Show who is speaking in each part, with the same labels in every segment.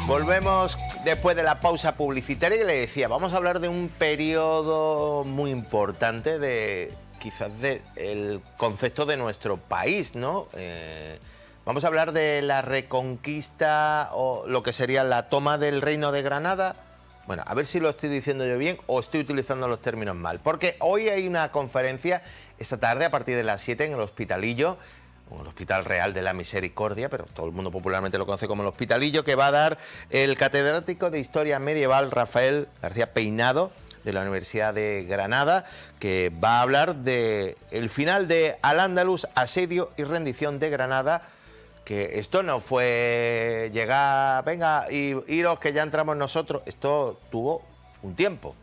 Speaker 1: Volvemos después de la pausa publicitaria y le decía, vamos a hablar de un periodo muy importante de quizás del concepto de nuestro país, ¿no? Vamos a hablar de la reconquista o lo que sería la toma del Reino de Granada. Bueno, a ver si lo estoy diciendo yo bien o estoy utilizando los términos mal. Porque hoy hay una conferencia esta tarde a partir de las 7 en el Hospitalillo, el Hospital Real de la Misericordia, pero todo el mundo popularmente lo conoce como el Hospitalillo, que va a dar el catedrático de Historia Medieval Rafael García Peinado, de la Universidad de Granada, que va a hablar de el final de Al-Ándalus, asedio y rendición de Granada, que esto no fue llegar, venga, y iros que ya entramos nosotros, esto tuvo un tiempo.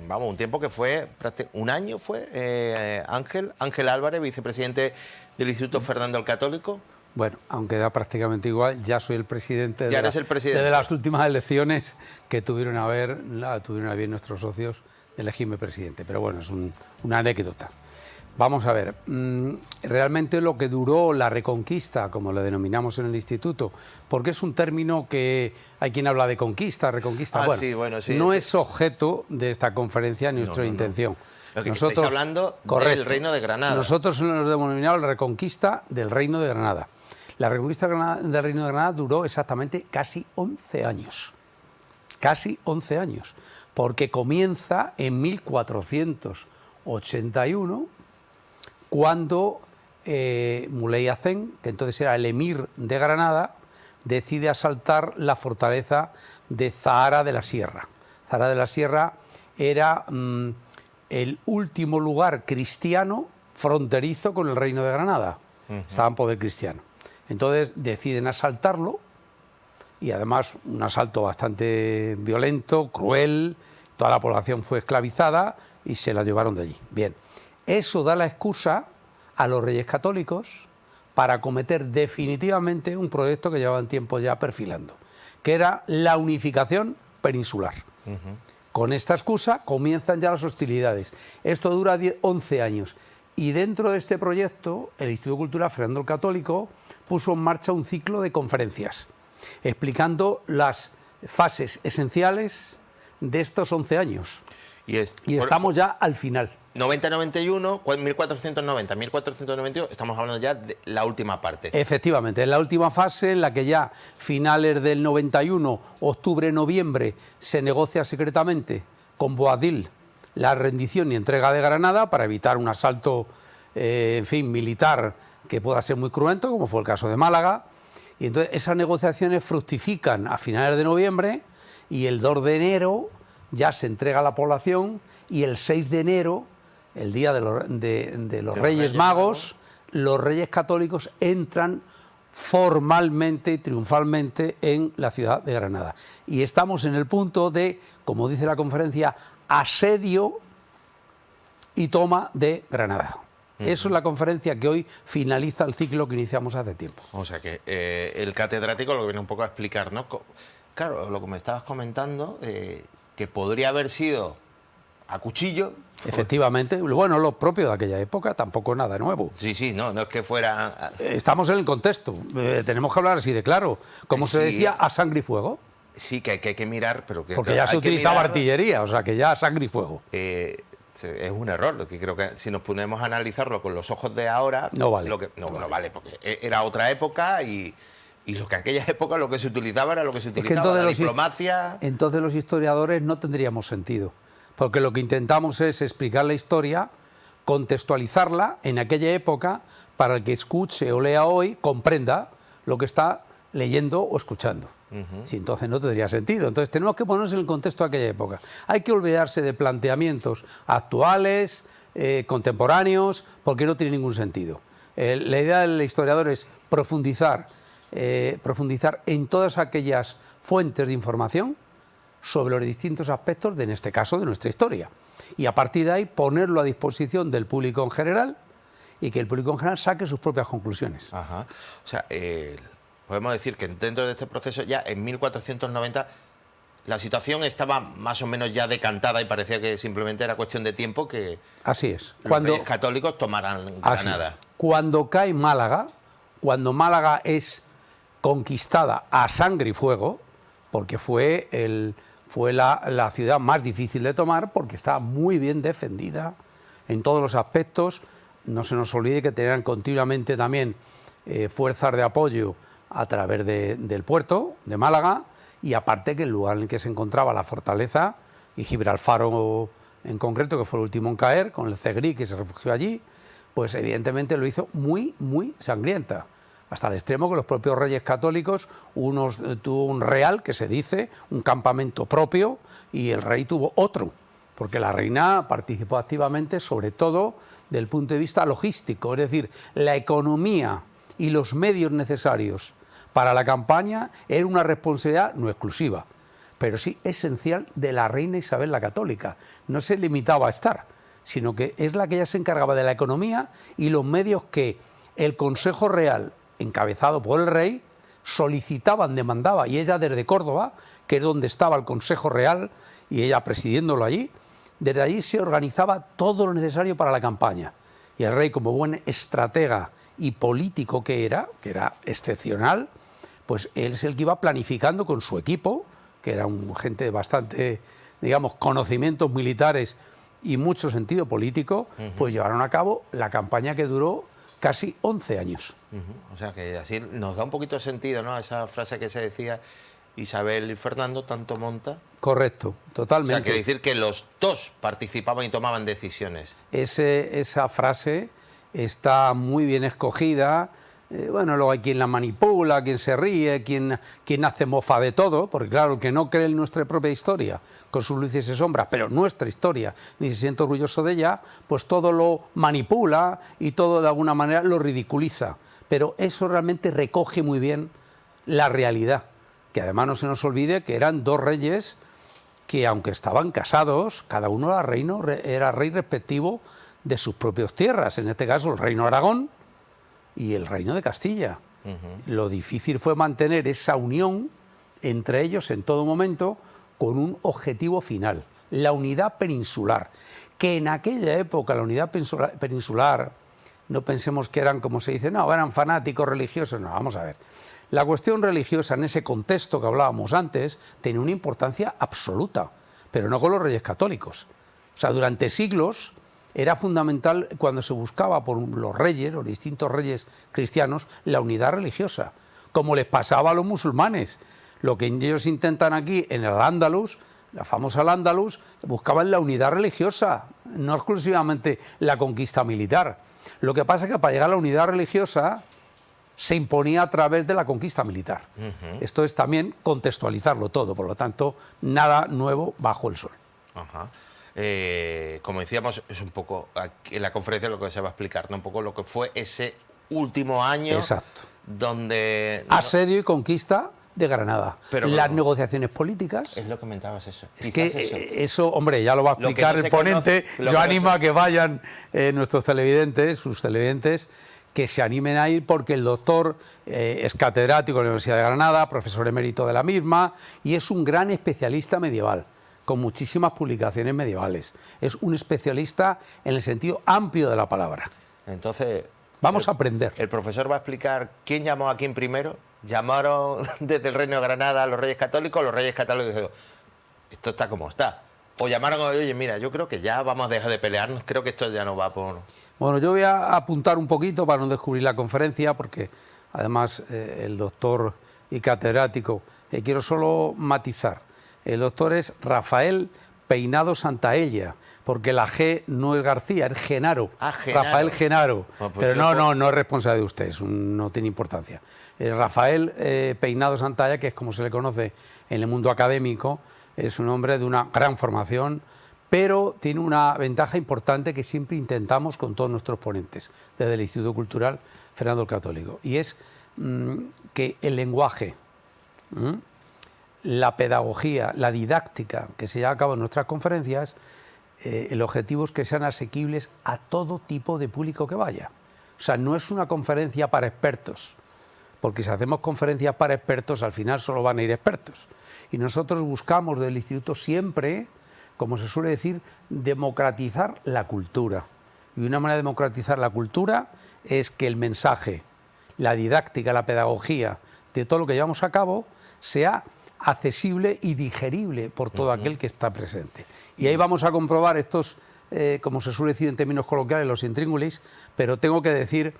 Speaker 1: Vamos, un tiempo que fue, un año fue, Ángel Álvarez, vicepresidente del Instituto Fernando el Católico.
Speaker 2: Bueno, aunque da prácticamente igual, ya soy el presidente
Speaker 1: ya eres el presidente
Speaker 2: de las últimas elecciones que tuvieron a bien nuestros socios de elegirme presidente. Pero bueno, es una anécdota. Vamos a ver, realmente lo que duró la reconquista, como lo denominamos en el instituto, porque es un término que hay quien habla de conquista, reconquista, no es objeto de esta conferencia ni nuestra intención.
Speaker 1: Lo que estáis hablando del Reino de Granada.
Speaker 2: Nosotros nos denominamos la reconquista del Reino de Granada. La reconquista del Reino de Granada duró exactamente casi 11 años. Casi 11 años, porque comienza en 1481, cuando Muley Hacén, que entonces era el emir de Granada, decide asaltar la fortaleza de Zahara de la Sierra. Zahara de la Sierra era el último lugar cristiano fronterizo con el Reino de Granada. Estaba en poder cristiano. Entonces deciden asaltarlo, y además un asalto bastante violento, cruel, toda la población fue esclavizada y se la llevaron de allí. Bien. Eso da la excusa a los reyes católicos para acometer definitivamente un proyecto que llevaban tiempo ya perfilando, que era la unificación peninsular. Con esta excusa comienzan ya las hostilidades. Esto dura 11 años. Y dentro de este proyecto, el Instituto Cultural Fernando el Católico puso en marcha un ciclo de conferencias, explicando las fases esenciales de estos 11 años. Y estamos ya al final.
Speaker 1: 90-91, 1490, 1491, estamos hablando ya de la última parte.
Speaker 2: Efectivamente, en la última fase, en la que ya finales del 91, octubre-noviembre, se negocia secretamente con Boabdil la rendición y entrega de Granada para evitar un asalto, militar que pueda ser muy cruento, como fue el caso de Málaga. Y entonces esas negociaciones fructifican a finales de noviembre y el 2 de enero ya se entrega a la población y el 6 de enero, el día de los Reyes Magos, los Reyes Católicos entran formalmente y triunfalmente en la ciudad de Granada. Y estamos en el punto de, como dice la conferencia, asedio y toma de Granada. Eso es la conferencia que hoy finaliza el ciclo que iniciamos hace tiempo.
Speaker 1: O sea que el catedrático lo que viene un poco a explicar, ¿no? Claro, lo que me estabas comentando, que podría haber sido a cuchillo.
Speaker 2: Efectivamente, bueno, lo propio de aquella época, tampoco nada nuevo.
Speaker 1: Sí, no es que fuera...
Speaker 2: Estamos en el contexto, tenemos que hablar así de claro, como se decía, a sangre y fuego.
Speaker 1: Sí, que hay que mirar, pero que...
Speaker 2: Porque ya se utilizaba artillería, o sea que ya a sangre y fuego.
Speaker 1: Es un error, que creo que si nos ponemos a analizarlo con los ojos de ahora...
Speaker 2: No vale.
Speaker 1: No vale, porque era otra época y lo que en aquella época lo que se utilizaba era lo que se utilizaba, la diplomacia...
Speaker 2: Entonces los historiadores no tendríamos sentido. Porque lo que intentamos es explicar la historia, contextualizarla en aquella época para el que escuche o lea hoy comprenda lo que está leyendo o escuchando. Si entonces no tendría sentido. Entonces tenemos que ponernos en el contexto de aquella época. Hay que olvidarse de planteamientos actuales, contemporáneos, porque no tiene ningún sentido. La idea del historiador es profundizar en todas aquellas fuentes de información sobre los distintos aspectos, en este caso, de nuestra historia. Y a partir de ahí ponerlo a disposición del público en general y que el público en general saque sus propias conclusiones.
Speaker 1: O sea, podemos decir que dentro de este proceso ya en 1490 la situación estaba más o menos ya decantada y parecía que simplemente era cuestión de tiempo que
Speaker 2: así es.
Speaker 1: Los Reyes Católicos tomaran Granada.
Speaker 2: Cuando cae Málaga, cuando Málaga es conquistada a sangre y fuego, porque fue la ciudad más difícil de tomar, porque estaba muy bien defendida en todos los aspectos. No se nos olvide que tenían continuamente también fuerzas de apoyo a través del puerto de Málaga, y aparte que el lugar en el que se encontraba la fortaleza, y Gibraltar en concreto, que fue el último en caer, con el Zegrí que se refugió allí, pues evidentemente lo hizo muy, muy sangrienta, hasta el extremo que los propios reyes católicos, tuvo un real, que se dice, un campamento propio, y el rey tuvo otro, porque la reina participó activamente, sobre todo del punto de vista logístico, es decir, la economía y los medios necesarios para la campaña era una responsabilidad no exclusiva, pero sí esencial de la reina Isabel la Católica. No se limitaba a estar, sino que es la que ella se encargaba de la economía y los medios que el Consejo Real, encabezado por el rey, solicitaban, demandaba, y ella desde Córdoba, que es donde estaba el Consejo Real, y ella presidiéndolo allí, desde allí se organizaba todo lo necesario para la campaña. Y el rey, como buen estratega y político que era excepcional, pues él es el que iba planificando con su equipo, que era gente de bastante, digamos, conocimientos militares y mucho sentido político, pues llevaron a cabo la campaña que duró casi 11 años.
Speaker 1: O sea, que así nos da un poquito de sentido, ¿no?, esa frase que se decía, Isabel y Fernando, tanto monta.
Speaker 2: Correcto, totalmente.
Speaker 1: O sea, quiere decir que los dos participaban y tomaban decisiones.
Speaker 2: Esa frase está muy bien escogida. Bueno, luego hay quien la manipula, quien se ríe, quien hace mofa de todo, porque claro, el que no cree en nuestra propia historia, con sus luces y sombras, pero nuestra historia, ni se siente orgulloso de ella, pues todo lo manipula y todo de alguna manera lo ridiculiza. Pero eso realmente recoge muy bien la realidad, que además no se nos olvide que eran dos reyes que, aunque estaban casados, cada uno era rey respectivo de sus propias tierras, en este caso el reino de Aragón y el reino de Castilla. Lo difícil fue mantener esa unión entre ellos en todo momento con un objetivo final, la unidad peninsular, que en aquella época la unidad peninsular, no pensemos que eran, como se dice, no, eran fanáticos religiosos, no, vamos a ver. La cuestión religiosa en ese contexto que hablábamos antes tenía una importancia absoluta, pero no con los reyes católicos. O sea, durante siglos era fundamental, cuando se buscaba por los reyes, los distintos reyes cristianos, la unidad religiosa, como les pasaba a los musulmanes. Lo que ellos intentan aquí en el Al-Ándalus, la famosa Al-Ándalus, buscaban la unidad religiosa, no exclusivamente la conquista militar. Lo que pasa es que para llegar a la unidad religiosa se imponía a través de la conquista militar. Esto es también contextualizarlo todo, por lo tanto, nada nuevo bajo el sol.
Speaker 1: Como decíamos, es un poco en la conferencia lo que se va a explicar, ¿no?, un poco lo que fue ese último año.
Speaker 2: Exacto.
Speaker 1: Donde
Speaker 2: asedio y conquista de Granada. Pero las negociaciones políticas.
Speaker 1: Es lo que comentabas, eso.
Speaker 2: Es que eso, hombre, ya lo va a explicar el ponente. Yo animo a que vayan nuestros televidentes, sus televidentes, que se animen a ir, porque el doctor es catedrático de la Universidad de Granada, profesor emérito de la misma, y es un gran especialista medieval, con muchísimas publicaciones medievales. Es un especialista en el sentido amplio de la palabra.
Speaker 1: Entonces,
Speaker 2: vamos a aprender.
Speaker 1: El profesor va a explicar quién llamó a quién primero. Llamaron desde el Reino de Granada a los Reyes Católicos dijeron, esto está como está. O llamaron, oye, mira, yo creo que ya vamos a dejar de pelearnos, creo que esto ya no va por...
Speaker 2: Bueno, yo voy a apuntar un poquito para no descubrir la conferencia, porque además el doctor y catedrático, quiero solo matizar, el doctor es Rafael Peinado Santaella, porque la G no es García, es Genaro.
Speaker 1: Genaro.
Speaker 2: Rafael Genaro.
Speaker 1: Pues
Speaker 2: pero no es responsable de usted, no tiene importancia. Rafael Peinado Santaella, que es como se le conoce en el mundo académico, es un hombre de una gran formación, pero tiene una ventaja importante que siempre intentamos con todos nuestros ponentes, desde el Instituto Cultural Fernando el Católico, y es que el lenguaje, la pedagogía, la didáctica que se lleva a cabo en nuestras conferencias, el objetivo es que sean asequibles a todo tipo de público que vaya. O sea, no es una conferencia para expertos, porque si hacemos conferencias para expertos, al final solo van a ir expertos. Y nosotros buscamos del Instituto siempre, como se suele decir, democratizar la cultura. Y una manera de democratizar la cultura es que el mensaje, la didáctica, la pedagogía de todo lo que llevamos a cabo sea accesible y digerible por todo aquel que está presente. Y ahí vamos a comprobar estos, como se suele decir en términos coloquiales, los intríngulis, pero tengo que decir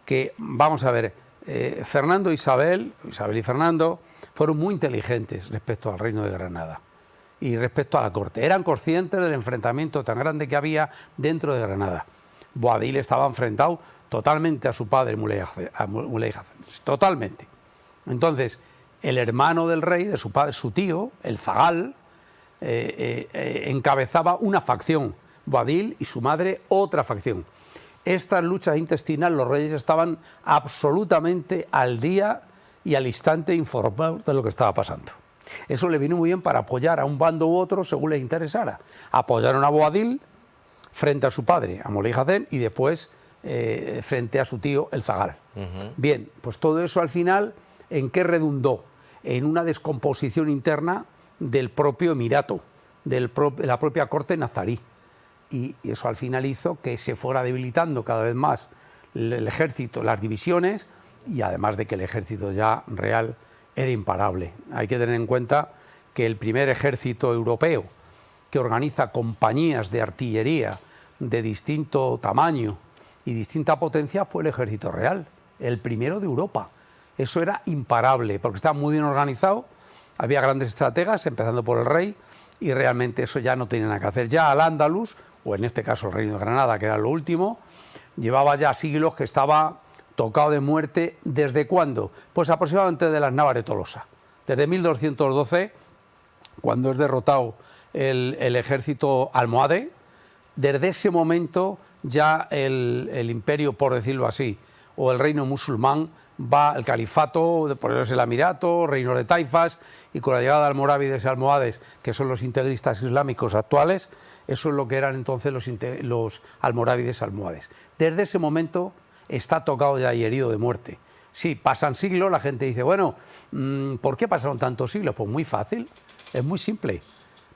Speaker 2: que, vamos a ver, Fernando e Isabel y Fernando, fueron muy inteligentes respecto al Reino de Granada y respecto a la corte. Eran conscientes del enfrentamiento tan grande que había dentro de Granada. Boabdil estaba enfrentado totalmente a su padre Muley Hacen, totalmente. Entonces, el hermano del rey, de su padre, su tío, el zagal, encabezaba una facción, Boabdil, y su madre otra facción. Estas luchas intestinales, los reyes estaban absolutamente al día y al instante informados de lo que estaba pasando. Eso le vino muy bien para apoyar a un bando u otro según les interesara. Apoyaron a Boabdil frente a su padre, a Muley Hacen, y después frente a su tío, el zagal. Bien, pues todo eso al final, ¿en qué redundó? En una descomposición interna del propio emirato, de la propia corte nazarí. Y eso al final hizo que se fuera debilitando cada vez más el ejército, las divisiones, y además de que el ejército ya real era imparable. Hay que tener en cuenta que el primer ejército europeo que organiza compañías de artillería de distinto tamaño y distinta potencia fue el ejército real, el primero de Europa. Eso era imparable, porque estaba muy bien organizado, había grandes estrategas, empezando por el rey, y realmente eso ya no tenía nada que hacer. Ya al-Ándalus, o en este caso el Reino de Granada, que era lo último, llevaba ya siglos que estaba tocado de muerte. ¿Desde cuándo? Pues aproximadamente de las Navas de Tolosa. Desde 1212, cuando es derrotado el ejército almohade, desde ese momento ya el imperio, por decirlo así, o el reino musulmán, va el califato, por eso es el emirato, reino de taifas, y con la llegada de almorávides y almohades, que son los integristas islámicos actuales, eso es lo que eran entonces los almorávides y almohades. Desde ese momento está tocado ya y herido de muerte. Sí, pasan siglos, la gente dice, bueno, ¿por qué pasaron tantos siglos? Pues muy fácil, es muy simple,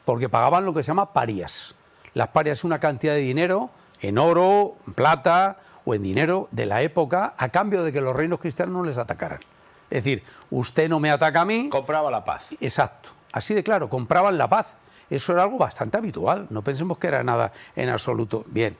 Speaker 2: porque pagaban lo que se llama parias. Las parias es una cantidad de dinero, en oro, en plata o en dinero de la época, a cambio de que los reinos cristianos no les atacaran. Es decir, usted no me ataca a mí.
Speaker 1: Compraba la paz.
Speaker 2: Exacto, así de claro, compraban la paz. Eso era algo bastante habitual, no pensemos que era nada en absoluto. Bien,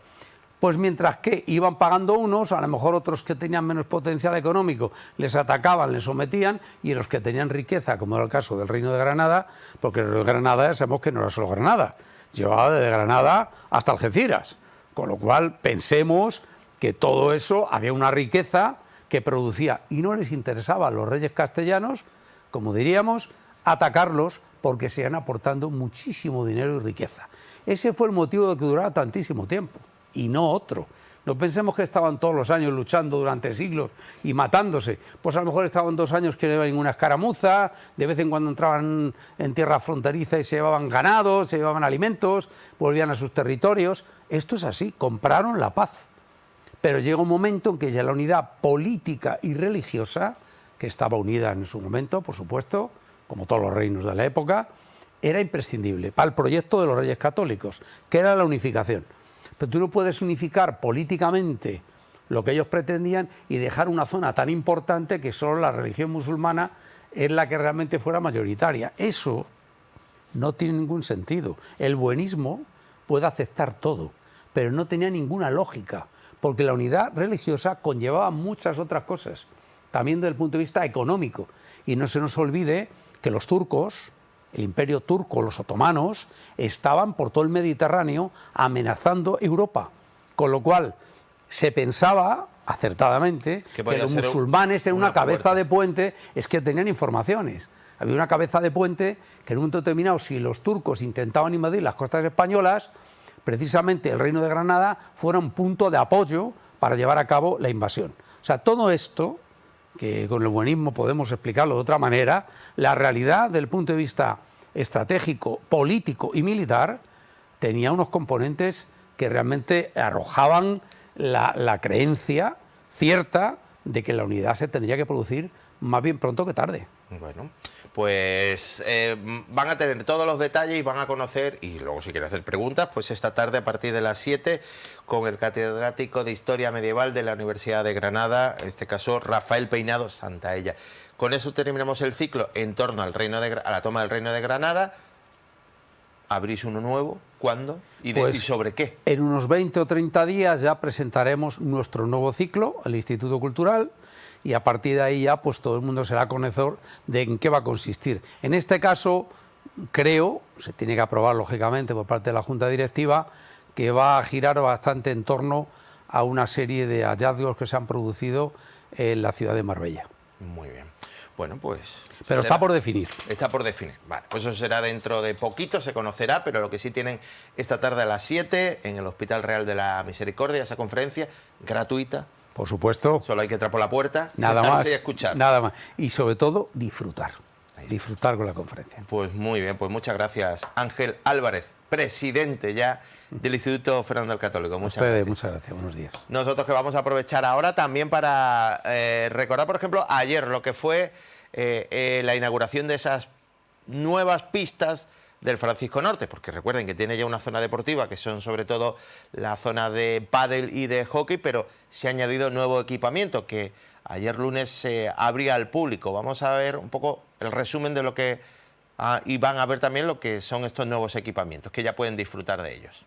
Speaker 2: pues mientras que iban pagando unos, a lo mejor otros que tenían menos potencial económico les atacaban, les sometían, y los que tenían riqueza, como era el caso del Reino de Granada, porque el Reino de Granada ya sabemos que no era solo Granada, llevaba desde Granada hasta Algeciras, con lo cual pensemos que todo eso había una riqueza que producía, y no les interesaba a los reyes castellanos, como diríamos, atacarlos, porque se iban aportando muchísimo dinero y riqueza. Ese fue el motivo de que durara tantísimo tiempo, y no otro. No pensemos que estaban todos los años luchando durante siglos y matándose. Pues a lo mejor estaban 2 años que no había ninguna escaramuza, de vez en cuando entraban en tierra fronteriza y se llevaban ganados, se llevaban alimentos, volvían a sus territorios. Esto es así, compraron la paz. Pero llega un momento en que ya la unidad política y religiosa, que estaba unida en su momento, por supuesto, como todos los reinos de la época, era imprescindible para el proyecto de los reyes católicos, que era la unificación. Pero tú no puedes unificar políticamente lo que ellos pretendían y dejar una zona tan importante que solo la religión musulmana es la que realmente fuera mayoritaria. Eso no tiene ningún sentido. El buenismo puede aceptar todo, pero no tenía ninguna lógica, porque la unidad religiosa conllevaba muchas otras cosas, también desde el punto de vista económico. Y no se nos olvide que los turcos, el imperio turco, los otomanos, estaban por todo el Mediterráneo amenazando Europa, con lo cual se pensaba, acertadamente, que los musulmanes eran una cabeza de puente, es que tenían informaciones. Había una cabeza de puente que en un momento determinado, si los turcos intentaban invadir las costas españolas, precisamente el Reino de Granada fuera un punto de apoyo para llevar a cabo la invasión. O sea, todo esto, que con el buenismo podemos explicarlo de otra manera, la realidad desde el punto de vista estratégico, político y militar tenía unos componentes que realmente arrojaban la creencia cierta de que la unidad se tendría que producir más bien pronto que tarde.
Speaker 1: Bueno, pues van a tener todos los detalles y van a conocer, y luego si quieren hacer preguntas, pues esta tarde a partir de las 7 con el catedrático de Historia Medieval de la Universidad de Granada, en este caso Rafael Peinado Santaella. Con eso terminamos el ciclo en torno al a la toma del Reino de Granada. ¿Abrís uno nuevo? ¿Cuándo? ¿Y sobre qué?
Speaker 2: En unos 20 o 30 días ya presentaremos nuestro nuevo ciclo, el Instituto Cultural, y a partir de ahí ya pues todo el mundo será conocedor de en qué va a consistir. En este caso, creo, se tiene que aprobar lógicamente por parte de la Junta Directiva, que va a girar bastante en torno a una serie de hallazgos que se han producido en la ciudad de Marbella.
Speaker 1: Muy bien. Bueno, pues...
Speaker 2: Pero está por definir.
Speaker 1: Está por definir. Vale, pues eso será dentro de poquito, se conocerá, pero lo que sí tienen esta tarde a las 7 en el Hospital Real de la Misericordia, esa conferencia gratuita.
Speaker 2: Por supuesto.
Speaker 1: Solo hay que entrar por la puerta,
Speaker 2: nada más,
Speaker 1: y escuchar.
Speaker 2: Nada más. Y sobre todo, disfrutar. Disfrutar con la conferencia.
Speaker 1: Pues muy bien, pues muchas gracias. Ángel Álvarez, presidente ya del Instituto Fernando el Católico. Muchas gracias.
Speaker 2: Muchas gracias, buenos días.
Speaker 1: Nosotros que vamos a aprovechar ahora también para recordar, por ejemplo, ayer lo que fue la inauguración de esas nuevas pistas del Francisco Norte, porque recuerden que tiene ya una zona deportiva, que son sobre todo la zona de pádel y de hockey, pero se ha añadido nuevo equipamiento que ayer lunes se abría al público. Vamos a ver un poco el resumen de lo que... y van a ver también lo que son estos nuevos equipamientos, que ya pueden disfrutar de ellos.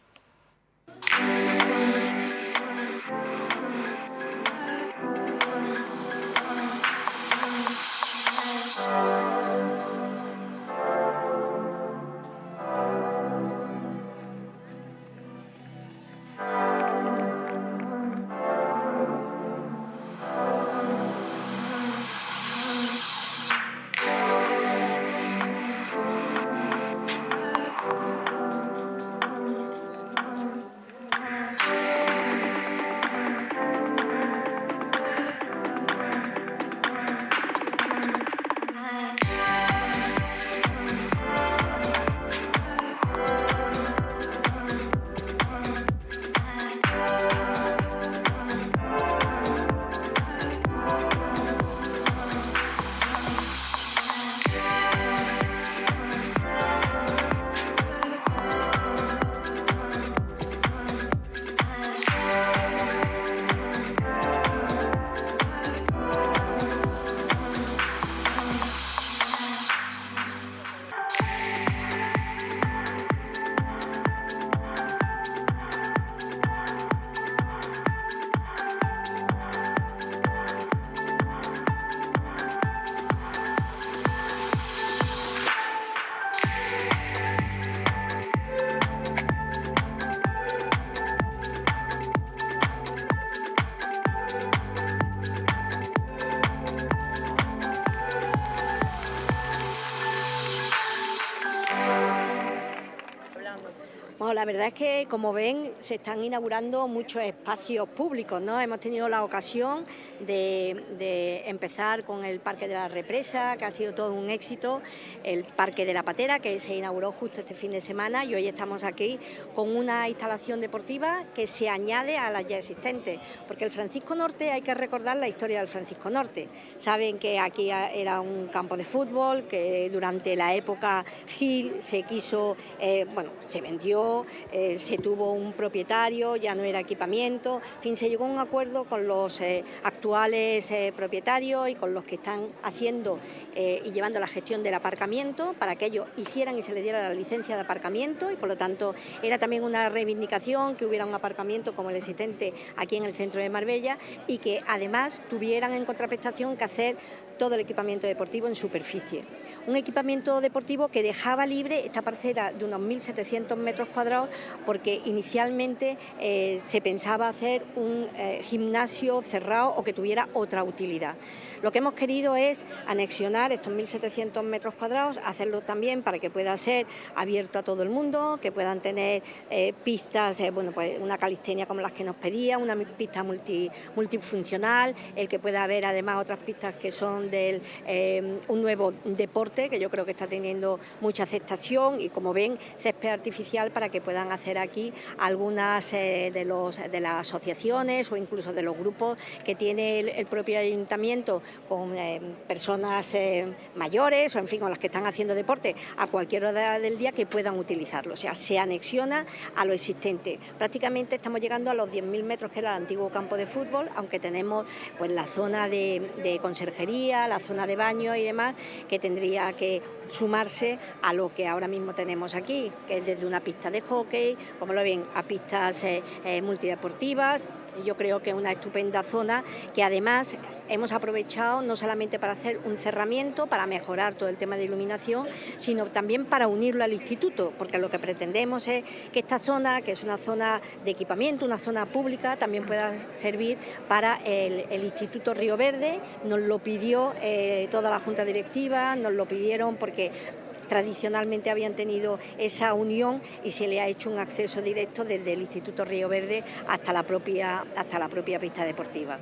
Speaker 3: Bueno, la verdad es que, como ven, se están inaugurando muchos espacios públicos, ¿no? Hemos tenido la ocasión de empezar con el Parque de la Represa, que ha sido todo un éxito, el Parque de la Patera, que se inauguró justo este fin de semana, y hoy estamos aquí con una instalación deportiva que se añade a las ya existentes, porque el Francisco Norte, hay que recordar la historia del Francisco Norte. Saben que aquí era un campo de fútbol, que durante la época Gil se quiso, se vendió, se tuvo un propietario, ya no era equipamiento, en fin, se llegó a un acuerdo con los actuales propietarios y con los que están haciendo y llevando la gestión del aparcamiento para que ellos hicieran y se les diera la licencia de aparcamiento, y por lo tanto era también una reivindicación que hubiera un aparcamiento como el existente aquí en el centro de Marbella, y que además tuvieran en contraprestación que hacer todo el equipamiento deportivo en superficie. Un equipamiento deportivo que dejaba libre esta parcela de unos 1.700 metros cuadrados, porque inicialmente se pensaba hacer un gimnasio cerrado o que tuviera otra utilidad. Lo que hemos querido es anexionar estos 1.700 metros cuadrados, hacerlo también para que pueda ser abierto a todo el mundo, que puedan tener pistas, una calistenia como las que nos pedía, una pista multifuncional, el que pueda haber además otras pistas que son un nuevo deporte que yo creo que está teniendo mucha aceptación, y como ven, césped artificial para que puedan hacer aquí algunas de las asociaciones o incluso de los grupos que tiene el propio ayuntamiento con personas mayores o en fin, con las que están haciendo deporte a cualquier hora del día, que puedan utilizarlo. O sea, se anexiona a lo existente. Prácticamente estamos llegando a los 10.000 metros que era el antiguo campo de fútbol, aunque tenemos pues la zona de conserjería, la zona de baño y demás, que tendría que sumarse a lo que ahora mismo tenemos aquí, que es desde una pista de hockey, como lo ven, a pistas multideportivas. Yo creo que es una estupenda zona que además hemos aprovechado no solamente para hacer un cerramiento, para mejorar todo el tema de iluminación, sino también para unirlo al instituto, porque lo que pretendemos es que esta zona, que es una zona de equipamiento, una zona pública, también pueda servir para el Instituto Río Verde. Nos lo pidió toda la Junta Directiva, nos lo pidieron porque tradicionalmente habían tenido esa unión y se le ha hecho un acceso directo desde el Instituto Río Verde hasta la propia pista deportiva.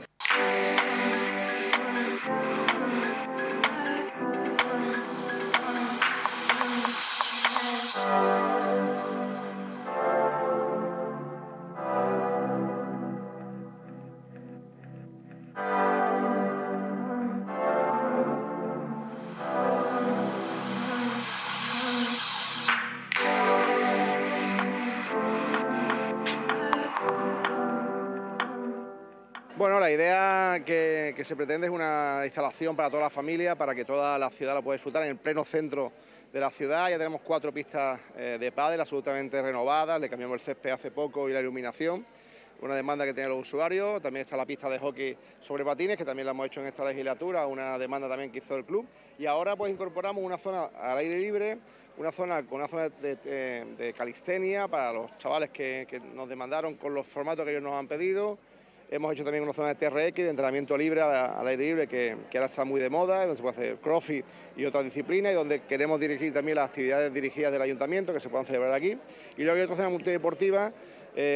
Speaker 4: Bueno, la idea que se pretende es una instalación para toda la familia, para que toda la ciudad la pueda disfrutar en el pleno centro de la ciudad. Ya tenemos 4 pistas de pádel absolutamente renovadas, le cambiamos el césped hace poco y la iluminación, una demanda que tienen los usuarios. También está la pista de hockey sobre patines, que también la hemos hecho en esta legislatura, una demanda también que hizo el club. Y ahora pues incorporamos una zona al aire libre, una zona de calistenia para los chavales que nos demandaron con los formatos que ellos nos han pedido. Hemos hecho también una zona de TRX, de entrenamiento libre al aire libre, que ahora está muy de moda, donde se puede hacer crossfit y otras disciplinas, y donde queremos dirigir también las actividades dirigidas del ayuntamiento que se puedan celebrar aquí. Y luego hay otra zona multideportiva,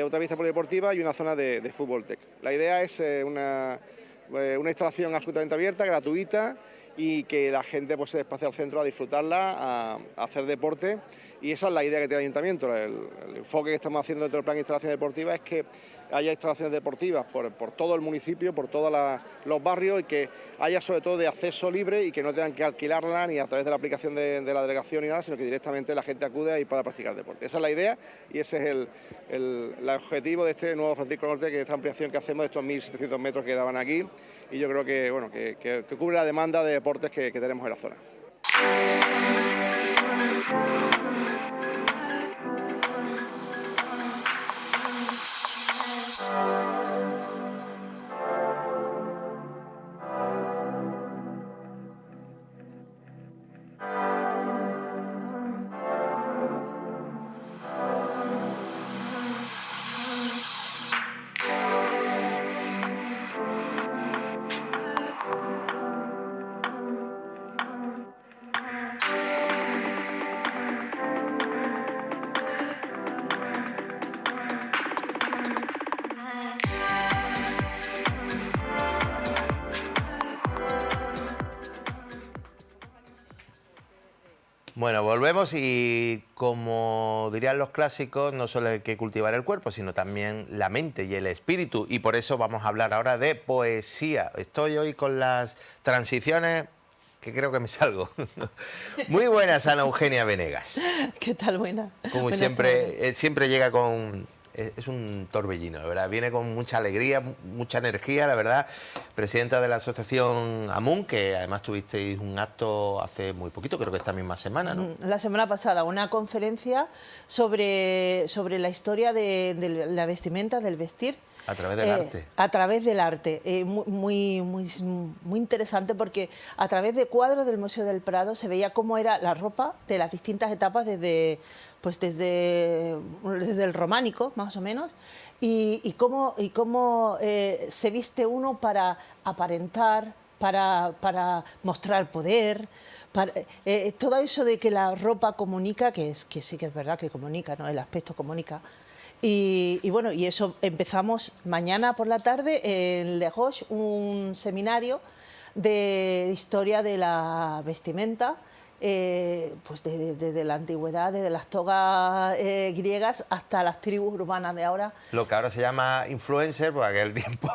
Speaker 4: otra pista polideportiva y una zona de fútbol tech. La idea es una instalación absolutamente abierta, gratuita, y que la gente pues se desplace al centro a disfrutarla, a hacer deporte, y esa es la idea que tiene el ayuntamiento. El enfoque que estamos haciendo dentro del plan de instalaciones deportivas es que haya instalaciones deportivas por todo el municipio, por todos los barrios, y que haya sobre todo de acceso libre y que no tengan que alquilarla ni a través de la aplicación de la delegación ni nada, sino que directamente la gente acude y pueda practicar deporte. Esa es la idea y ese es el objetivo de este nuevo Francisco Norte, que es esta ampliación que hacemos de estos 1.700 metros que daban aquí, y yo creo que, bueno, que cubre la demanda de deportes que tenemos en la zona.
Speaker 1: Bueno, volvemos y como dirían los clásicos, no solo hay que cultivar el cuerpo, sino también la mente y el espíritu. Y por eso vamos a hablar ahora de poesía. Estoy hoy con las transiciones que creo que me salgo. Muy buenas, Ana Eugenia Venegas.
Speaker 5: ¿Qué tal? Buena.
Speaker 1: Como
Speaker 5: Buenas
Speaker 1: siempre, siempre llega con... Es un torbellino, de verdad. Viene con mucha alegría, mucha energía, la verdad. Presidenta de la asociación AMUN, que además tuvisteis un acto hace muy poquito, creo que esta misma semana, ¿no?
Speaker 5: La semana pasada, una conferencia sobre la historia de la vestimenta, del vestir.
Speaker 1: A través del arte.
Speaker 5: A través del arte. Muy interesante, porque a través de cuadros del Museo del Prado se veía cómo era la ropa de las distintas etapas desde el románico, más o menos, y cómo se viste uno para aparentar, para mostrar poder. Todo eso de que la ropa comunica, que sí que es verdad que comunica, ¿no? El aspecto comunica. Y bueno, y eso empezamos mañana por la tarde en Le Roche, un seminario de historia de la vestimenta, pues desde la antigüedad, desde las togas griegas hasta las tribus urbanas de ahora.
Speaker 1: Lo que ahora se llama influencer, por aquel tiempo.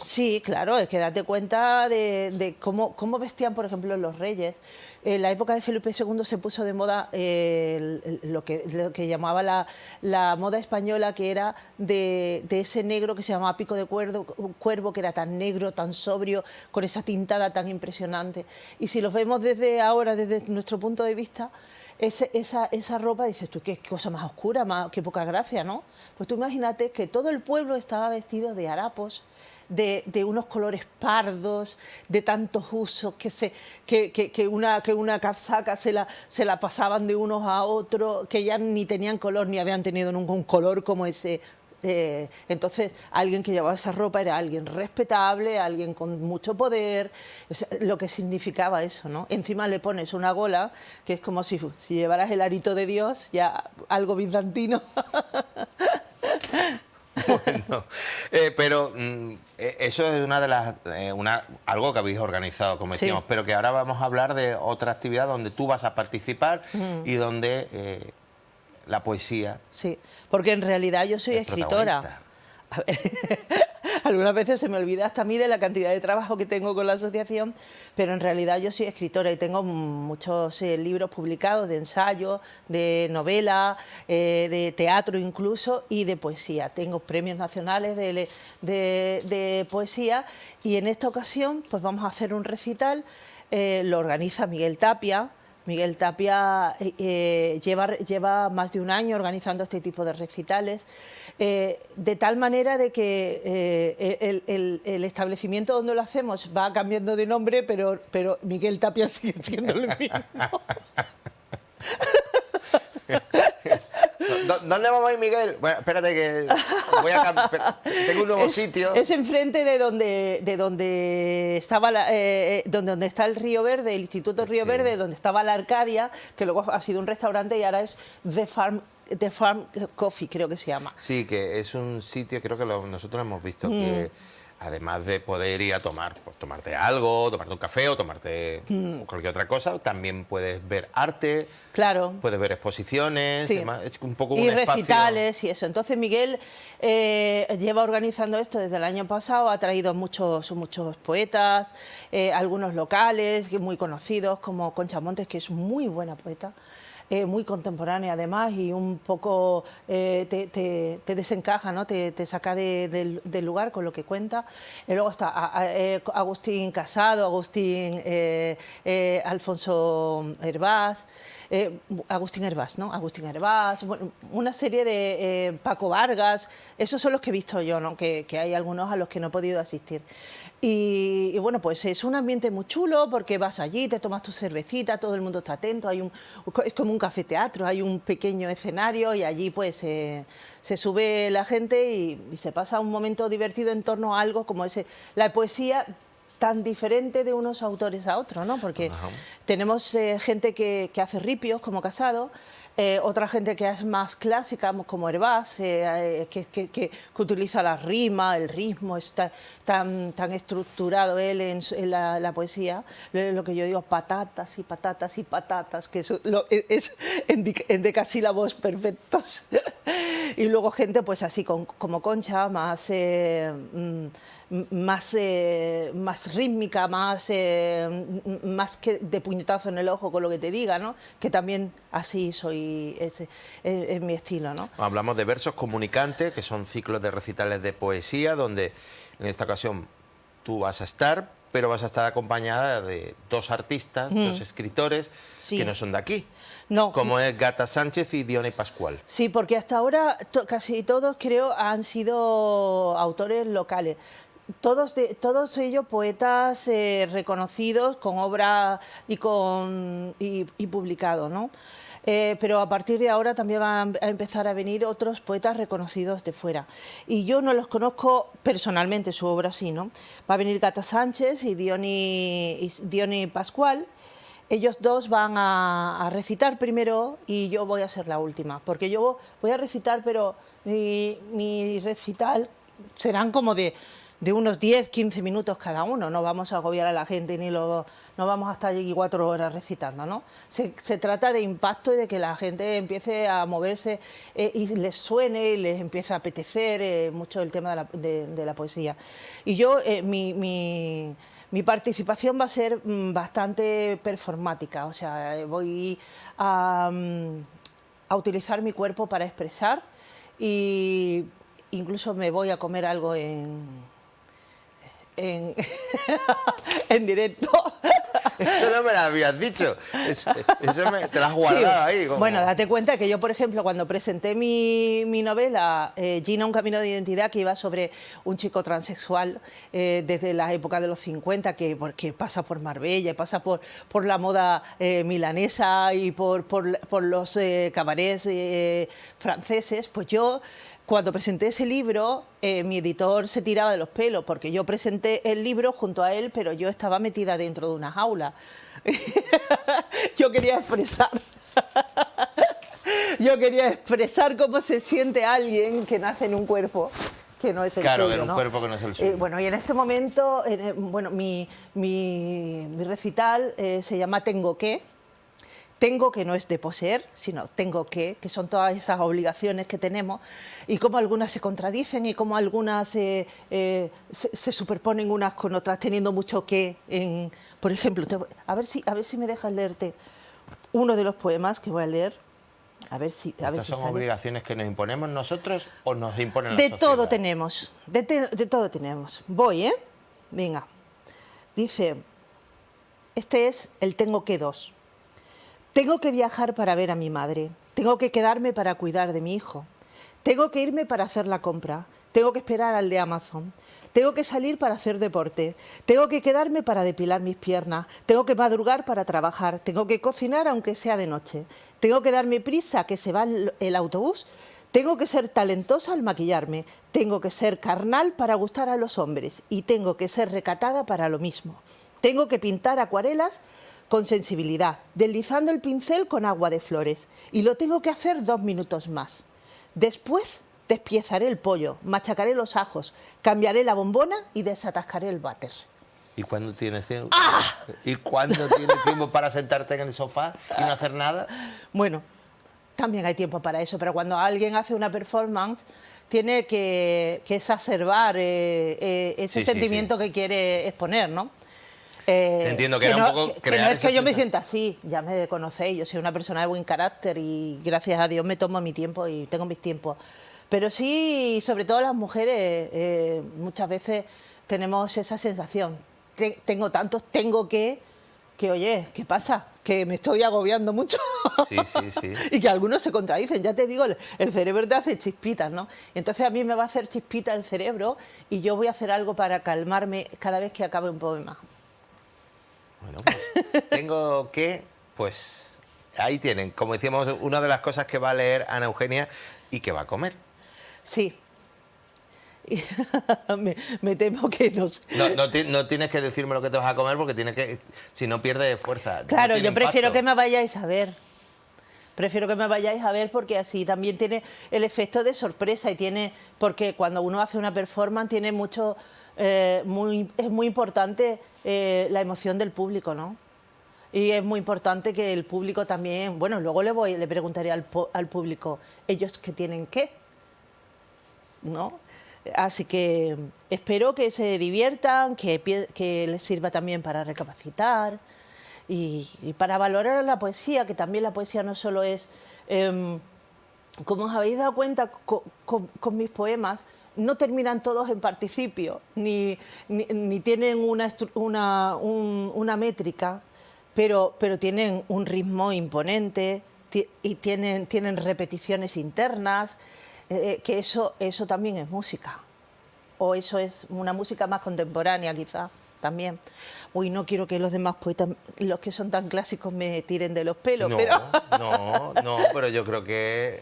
Speaker 5: Sí, claro, es que date cuenta de cómo vestían, por ejemplo, los reyes. En la época de Felipe II se puso de moda lo que llamaba la moda española, que era de ese negro que se llamaba pico de cuervo, que era tan negro, tan sobrio, con esa tintada tan impresionante. Y si los vemos desde ahora, desde nuestro punto de vista, esa ropa, dices tú, qué cosa más oscura, qué poca gracia, ¿no? Pues tú imagínate que todo el pueblo estaba vestido de harapos, de unos colores pardos, de tantos usos, que una casaca se la pasaban de unos a otros, que ya ni tenían color, ni habían tenido ningún color como ese. Entonces, alguien que llevaba esa ropa era alguien respetable, alguien con mucho poder, o sea, lo que significaba eso, ¿no? Encima le pones una gola, que es como si llevaras el arito de Dios, ya algo bizantino.
Speaker 1: Bueno, pero eso es una de las algo que habéis organizado, como decíamos, pero que ahora vamos a hablar de otra actividad donde tú vas a participar y donde la poesía.
Speaker 5: Sí, porque en realidad yo soy escritora. A ver, algunas veces se me olvida hasta a mí de la cantidad de trabajo que tengo con la asociación, pero en realidad yo soy escritora y tengo muchos libros publicados de ensayo, de novela, de teatro incluso y de poesía. Tengo premios nacionales de poesía y en esta ocasión pues vamos a hacer un recital, lo organiza Miguel Tapia. Miguel Tapia lleva más de un año organizando este tipo de recitales, de tal manera de que el establecimiento donde lo hacemos va cambiando de nombre, pero Miguel Tapia sigue siendo el mismo.
Speaker 1: ¿Dónde vamos a ir, Miguel? Bueno, espérate que voy a cambiar. Tengo un nuevo sitio.
Speaker 5: Es enfrente de donde estaba donde está el Río Verde, el Instituto Río Verde, donde estaba la Arcadia, que luego ha sido un restaurante y ahora es The Farm Coffee, creo que se llama.
Speaker 1: Sí, que es un sitio, creo que nosotros hemos visto que además de poder ir a tomarte algo, tomarte un café o tomarte cualquier otra cosa, también puedes ver arte,
Speaker 5: claro,
Speaker 1: puedes ver exposiciones,
Speaker 5: sí,
Speaker 1: además, es un poco
Speaker 5: y
Speaker 1: un espacio...
Speaker 5: recitales y eso. Entonces Miguel lleva organizando esto desde el año pasado, ha traído muchos poetas, algunos locales muy conocidos como Concha Montes, que es muy buena poeta. Muy contemporánea además y un poco te desencaja, ¿no? Te saca del lugar con lo que cuenta. Y luego está Agustín Casado, Alfonso Hervás, Agustín Hervás, ¿no? Agustín Hervás, bueno, una serie de Paco Vargas, esos son los que he visto yo, ¿no? Que hay algunos a los que no he podido asistir. Y bueno, pues es un ambiente muy chulo porque vas allí, te tomas tu cervecita, todo el mundo está atento, es como un café-teatro, hay un pequeño escenario y allí pues se sube la gente y se pasa un momento divertido en torno a algo como la poesía tan diferente de unos autores a otros, ¿no? Porque tenemos gente que hace ripios como Casado, otra gente que es más clásica, como Hervás, que utiliza la rima, el ritmo, está tan estructurado él en la poesía, lo que yo digo, patatas y patatas y patatas, que es en decasílabos perfectos. Y luego gente pues así como Concha, más rítmica, más que de puñetazo en el ojo con lo que te diga, ¿no? Que también así soy, es mi estilo, ¿no?
Speaker 1: Hablamos de versos comunicantes, que son ciclos de recitales de poesía, donde en esta ocasión tú vas a estar, pero vas a estar acompañada de dos artistas, dos escritores, que no son de aquí.
Speaker 5: No.
Speaker 1: Como es Gata Sánchez y Diony Pascual.
Speaker 5: Sí, porque hasta ahora casi todos creo han sido autores locales. Todos ellos poetas reconocidos con obra y publicados, ¿no? Pero a partir de ahora también van a empezar a venir otros poetas reconocidos de fuera. Y yo no los conozco personalmente, su obra sí, ¿no? Va a venir Gata Sánchez y Diony Pascual. Ellos dos van a recitar primero y yo voy a ser la última, porque yo voy a recitar, pero mi recital serán como de de unos 10, 15 minutos cada uno. No vamos a agobiar a la gente ni no vamos a estar allí 4 horas recitando, ¿no? Se trata de impacto y de que la gente empiece a moverse y les suene y les empiece a apetecer mucho el tema de la poesía. Y yo, mi participación va a ser bastante performática, o sea, voy a utilizar mi cuerpo para expresar y incluso me voy a comer algo en directo.
Speaker 1: Eso no me lo habías dicho. Te lo has guardado ahí. Como...
Speaker 5: Bueno, date cuenta que yo, por ejemplo, cuando presenté mi novela, Gina, un camino de identidad, que iba sobre un chico transexual desde la época de los 50, que pasa por Marbella, pasa por la moda milanesa y por los cabarets franceses, pues yo... Cuando presenté ese libro, mi editor se tiraba de los pelos, porque yo presenté el libro junto a él, pero yo estaba metida dentro de una jaula. Yo quería expresar. Yo quería expresar cómo se siente alguien que nace en un cuerpo que no es el suyo.
Speaker 1: Claro, en un
Speaker 5: ¿no?
Speaker 1: cuerpo que no es el suyo.
Speaker 5: Bueno, y en este momento, mi recital se llama Tengo que. Tengo que no es de poseer, sino tengo que son todas esas obligaciones que tenemos y cómo algunas se contradicen y cómo algunas se superponen unas con otras, teniendo mucho que. Por ejemplo, a ver si me dejas leerte uno de los poemas que voy a leer. A ver si
Speaker 1: ¿Estas son
Speaker 5: sale.
Speaker 1: obligaciones que nos imponemos nosotros o nos imponen la
Speaker 5: De
Speaker 1: sociedad?
Speaker 5: todo tenemos, de todo tenemos. Voy, ¿eh? Venga. Dice, este es el Tengo que 2. Tengo que viajar para ver a mi madre. Tengo que quedarme para cuidar de mi hijo. Tengo que irme para hacer la compra. Tengo que esperar al de Amazon. Tengo que salir para hacer deporte. Tengo que quedarme para depilar mis piernas. Tengo que madrugar para trabajar. Tengo que cocinar aunque sea de noche. Tengo que darme prisa que se va el autobús. Tengo que ser talentosa al maquillarme. Tengo que ser carnal para gustar a los hombres. Y tengo que ser recatada para lo mismo. Tengo que pintar acuarelas con sensibilidad, deslizando el pincel con agua de flores. Y lo tengo que hacer 2 minutos más. Después despiezaré el pollo, machacaré los ajos, cambiaré la bombona y desatascaré el váter.
Speaker 1: ¿Y cuándo tienes tiempo?
Speaker 5: ¡Ah!
Speaker 1: ¿Y cuándo tienes tiempo para sentarte en el sofá y no hacer nada?
Speaker 5: Bueno, también hay tiempo para eso, pero cuando alguien hace una performance tiene que exacerbar ese sentimiento que quiere exponer, ¿no?
Speaker 1: Entiendo que era un poco
Speaker 5: que
Speaker 1: crear
Speaker 5: no es que
Speaker 1: esa
Speaker 5: yo me
Speaker 1: sensación.
Speaker 5: sienta así, ya me conocéis, yo soy una persona de buen carácter y gracias a Dios me tomo mi tiempo y tengo mis tiempos. Pero sí, sobre todo las mujeres, muchas veces tenemos esa sensación. Tengo tantos, tengo que oye, ¿qué pasa? Que me estoy agobiando mucho.
Speaker 1: Sí.
Speaker 5: Y que algunos se contradicen, ya te digo, el cerebro te hace chispitas, ¿no? Entonces a mí me va a hacer chispita el cerebro y yo voy a hacer algo para calmarme cada vez que acabe un poema.
Speaker 1: Bueno, pues tengo que, pues ahí tienen, como decíamos, una de las cosas que va a leer Ana Eugenia y que va a comer.
Speaker 5: Sí. me temo que no sé.
Speaker 1: No tienes que decirme lo que te vas a comer porque tienes que, si no pierdes fuerza.
Speaker 5: Claro,
Speaker 1: no tiene
Speaker 5: yo prefiero
Speaker 1: impacto.
Speaker 5: que me vayáis a ver. Prefiero que me vayáis a ver porque así también tiene el efecto de sorpresa y tiene, porque cuando uno hace una performance tiene mucho, es muy importante la emoción del público, ¿no? Y es muy importante que el público también, bueno, luego le preguntaré al público, ¿ellos qué tienen qué? ¿No? Así que espero que se diviertan, que les sirva también para recapacitar y para valorar la poesía, que también la poesía no solo es, como os habéis dado cuenta con mis poemas, no terminan todos en participio, ni tienen una métrica, pero tienen un ritmo imponente y tienen repeticiones internas, que eso también es música. O eso es una música más contemporánea, quizá, también. Uy, no quiero que los demás poetas, los que son tan clásicos, me tiren de los pelos, pero...
Speaker 1: No, pero yo creo que,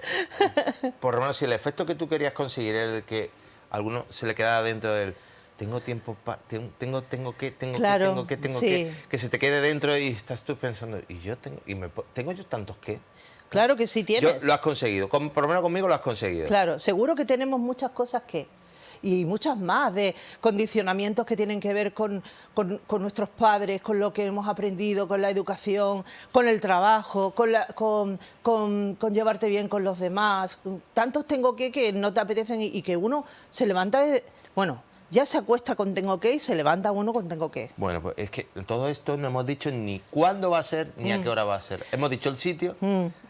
Speaker 1: por lo menos, si el efecto que tú querías conseguir es el que a alguno se le queda dentro del tengo tiempo para... tengo que se te quede dentro y estás tú pensando, y yo tengo yo tantos que...
Speaker 5: Claro que sí tienes.
Speaker 1: Lo has conseguido, por lo menos conmigo lo has conseguido.
Speaker 5: Claro, seguro que tenemos muchas cosas que... y muchas más, de condicionamientos que tienen que ver con nuestros padres, con lo que hemos aprendido, con la educación, con el trabajo, con llevarte bien con los demás. Tantos tengo que no te apetecen y que uno se levanta, bueno, ya se acuesta con tengo que y se levanta uno con tengo que.
Speaker 1: Bueno, pues es que todo esto no hemos dicho ni cuándo va a ser ni a qué hora va a ser. Hemos dicho el sitio.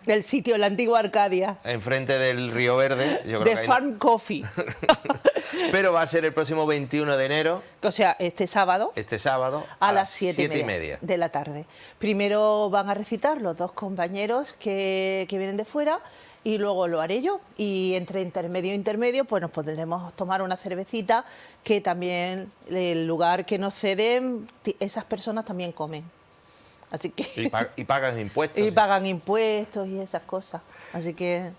Speaker 5: El sitio, la antigua Arcadia.
Speaker 1: Enfrente del Río Verde. Yo creo
Speaker 5: De
Speaker 1: que ahí
Speaker 5: Farm Coffee.
Speaker 1: Pero va a ser el próximo 21 de enero.
Speaker 5: O sea, este sábado.
Speaker 1: A
Speaker 5: las 7:30 de la tarde. Primero van a recitar los dos compañeros que vienen de fuera y luego lo haré yo. Y entre intermedio e intermedio pues nos podremos tomar una cervecita, que también el lugar que nos ceden, esas personas también comen. Así que...
Speaker 1: Y pagan impuestos.
Speaker 5: Y pagan impuestos y esas cosas. Así que...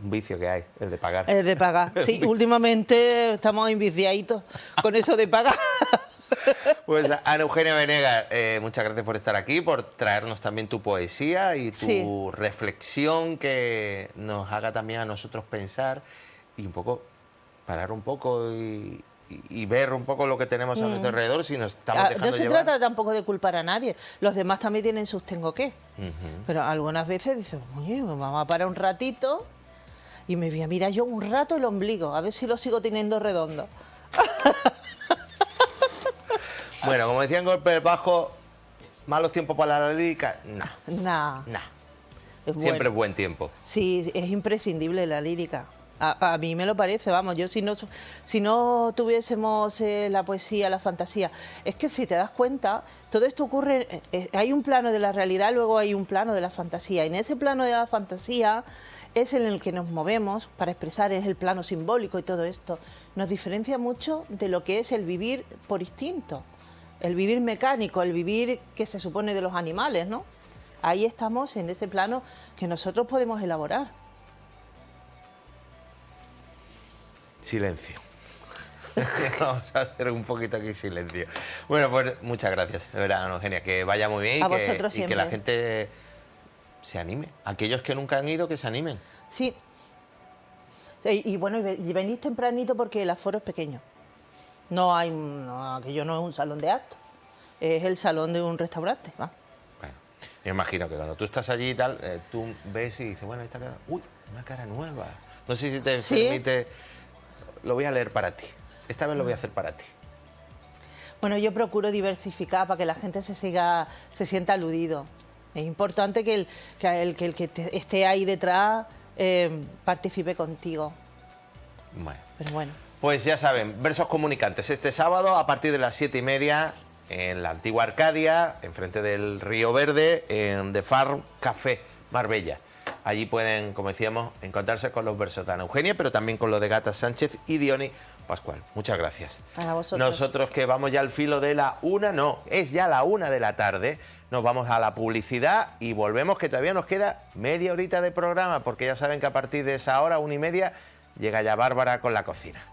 Speaker 1: Un vicio que hay, el de pagar.
Speaker 5: El de pagar. Sí, últimamente estamos enviciaditos con eso de pagar.
Speaker 1: Pues Ana Eugenia Venegas, muchas gracias por estar aquí, por traernos también tu poesía y tu reflexión, que nos haga también a nosotros pensar y un poco, parar un poco y ver un poco lo que tenemos a nuestro alrededor, si nos estamos dejando
Speaker 5: No se
Speaker 1: llevar.
Speaker 5: trata tampoco de culpar a nadie, los demás también tienen sus tengo que. Pero algunas veces dices, oye, vamos a parar un ratito y me voy a mirar yo un rato el ombligo, a ver si lo sigo teniendo redondo.
Speaker 1: Bueno, como decían Golpes Bajos, malos tiempos para la lírica,
Speaker 5: Nah.
Speaker 1: Siempre es buen tiempo.
Speaker 5: Sí, es imprescindible la lírica. A mí me lo parece, vamos, yo si no tuviésemos la poesía, la fantasía, es que si te das cuenta, todo esto ocurre, hay un plano de la realidad, luego hay un plano de la fantasía, y en ese plano de la fantasía es en el que nos movemos para expresar, es el plano simbólico y todo esto. Nos diferencia mucho de lo que es el vivir por instinto, el vivir mecánico, el vivir que se supone de los animales, ¿no? Ahí estamos en ese plano que nosotros podemos elaborar.
Speaker 1: Silencio. Vamos a hacer un poquito aquí silencio. Bueno, pues muchas gracias, de verdad, Ana Eugenia, que vaya muy bien
Speaker 5: A
Speaker 1: y
Speaker 5: vosotros
Speaker 1: que
Speaker 5: siempre.
Speaker 1: la gente se anime. Aquellos que nunca han ido, que se animen.
Speaker 5: Sí. Y bueno, y venís tempranito porque el aforo es pequeño. Aquello no es un salón de actos, es el salón de un restaurante. ¿Va?
Speaker 1: Bueno, me imagino que cuando tú estás allí y tal, tú ves y dices, bueno, esta cara, uy, una cara nueva. No sé si te permite, lo voy a leer para ti. Esta vez lo voy a hacer para ti.
Speaker 5: Bueno, yo procuro diversificar para que la gente se sienta aludido. Es importante que el que esté ahí detrás participe contigo.
Speaker 1: Bueno.
Speaker 5: Pero bueno.
Speaker 1: Pues ya saben, Versos Comunicantes, este sábado a partir de las 7:30 en la antigua Arcadia, enfrente del Río Verde, en The Farm Café, Marbella. Allí pueden, como decíamos, encontrarse con los versos de Ana Eugenia, pero también con los de Gata Sánchez y Diony Pascual. Muchas gracias.
Speaker 5: A vosotros.
Speaker 1: Nosotros, que vamos ya al filo de la 1, no, es ya la 1 de la tarde, nos vamos a la publicidad y volvemos, que todavía nos queda media horita de programa, porque ya saben que a partir de esa hora, 1:30, llega ya Bárbara con la cocina.